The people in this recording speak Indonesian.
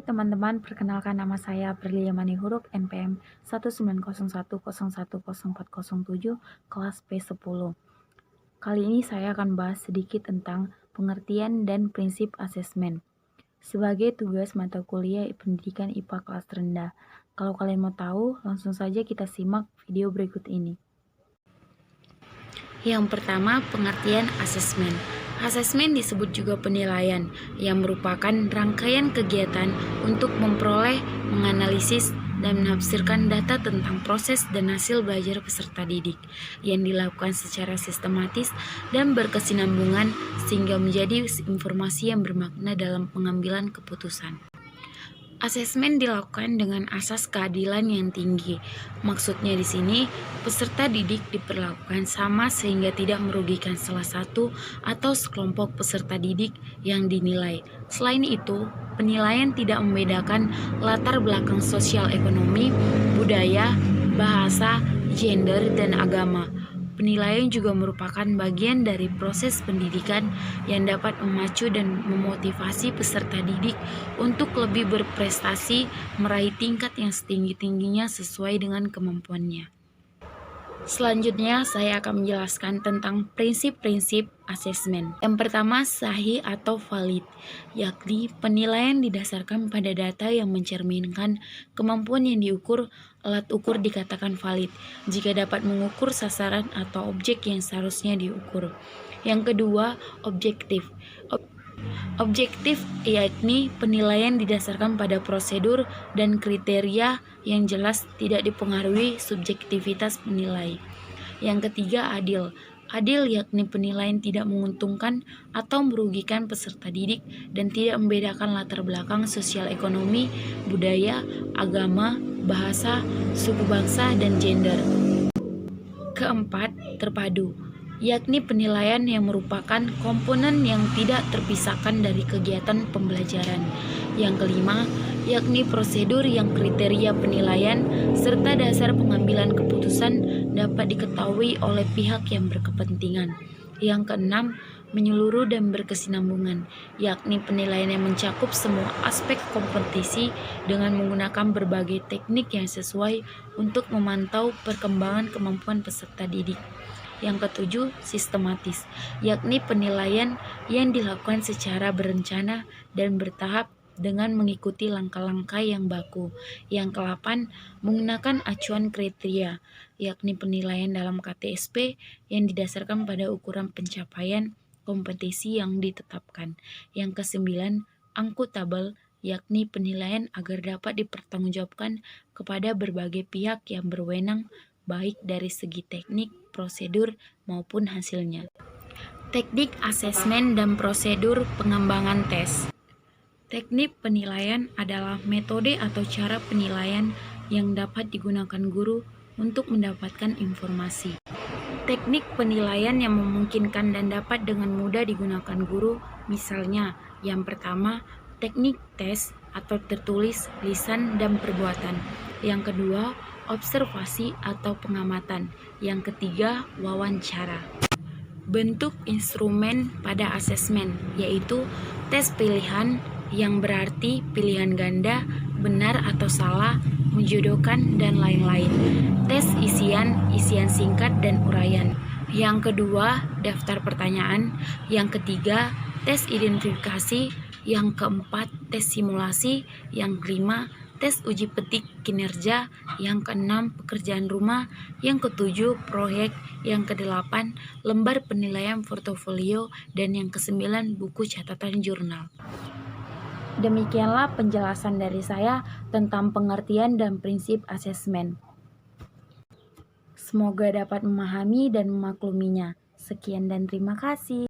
teman-teman, perkenalkan nama saya Prilia Manihuruk, NPM 19010104007, kelas P10. Kali ini saya akan bahas sedikit tentang pengertian dan prinsip asesmen sebagai tugas mata kuliah pendidikan IPA kelas rendah. Kalau kalian mau tahu, langsung saja kita simak video berikut ini. Yang pertama, pengertian asesmen. Asesmen disebut juga penilaian, yang merupakan rangkaian kegiatan untuk memperoleh, menganalisis, dan menafsirkan data tentang proses dan hasil belajar peserta didik yang dilakukan secara sistematis dan berkesinambungan sehingga menjadi informasi yang bermakna dalam pengambilan keputusan. Asesmen dilakukan dengan asas keadilan yang tinggi. Maksudnya di sini, peserta didik diperlakukan sama sehingga tidak merugikan salah satu atau sekelompok peserta didik yang dinilai. Selain itu, penilaian tidak membedakan latar belakang sosial ekonomi, budaya, bahasa, gender, dan agama. Penilaian juga merupakan bagian dari proses pendidikan yang dapat memacu dan memotivasi peserta didik untuk lebih berprestasi, meraih tingkat yang setinggi-tingginya sesuai dengan kemampuannya. Selanjutnya, saya akan menjelaskan tentang prinsip-prinsip asesmen. Yang pertama, sahih atau valid, yakni penilaian didasarkan pada data yang mencerminkan kemampuan yang diukur. Alat ukur dikatakan valid jika dapat mengukur sasaran atau objek yang seharusnya diukur. Yang kedua, objektif. Objektif yakni penilaian didasarkan pada prosedur dan kriteria yang jelas, tidak dipengaruhi subjektivitas penilai. Yang ketiga, adil. Adil yakni penilaian tidak menguntungkan atau merugikan peserta didik dan tidak membedakan latar belakang sosial ekonomi, budaya, agama, bahasa, suku bangsa, dan gender. Keempat, terpadu, yakni penilaian yang merupakan komponen yang tidak terpisahkan dari kegiatan pembelajaran. Yang kelima, yakni prosedur yang kriteria penilaian serta dasar pengambilan keputusan dapat diketahui oleh pihak yang berkepentingan. Yang keenam, menyeluruh dan berkesinambungan, yakni penilaian yang mencakup semua aspek kompetisi dengan menggunakan berbagai teknik yang sesuai untuk memantau perkembangan kemampuan peserta didik. Yang ketujuh, sistematis, yakni penilaian yang dilakukan secara berencana dan bertahap dengan mengikuti langkah-langkah yang baku. Yang ke-8, menggunakan acuan kriteria, yakni penilaian dalam KTSP yang didasarkan pada ukuran pencapaian kompetisi yang ditetapkan. Yang ke-9, akuntabel, yakni penilaian agar dapat dipertanggungjawabkan kepada berbagai pihak yang berwenang, baik dari segi teknik, prosedur, maupun hasilnya. Teknik asesmen dan prosedur pengembangan tes. Teknik penilaian adalah metode atau cara penilaian yang dapat digunakan guru untuk mendapatkan informasi. Teknik penilaian yang memungkinkan dan dapat dengan mudah digunakan guru, misalnya yang pertama, teknik tes atau tertulis, lisan, dan perbuatan. Yang kedua, observasi atau pengamatan. Yang ketiga, wawancara. Bentuk instrumen pada asesmen yaitu tes pilihan, yang berarti pilihan ganda, benar atau salah, menjodohkan, dan lain-lain. Tes isian singkat dan uraian. Yang kedua, daftar pertanyaan. Yang ketiga, tes identifikasi. Yang keempat, tes simulasi. Yang kelima, tes uji petik kinerja. Yang keenam, pekerjaan rumah. Yang ketujuh, proyek. Yang kedelapan, lembar penilaian portofolio. Dan yang kesembilan, buku catatan jurnal. Demikianlah penjelasan dari saya tentang pengertian dan prinsip asesmen. Semoga dapat memahami dan memakluminya. Sekian dan terima kasih.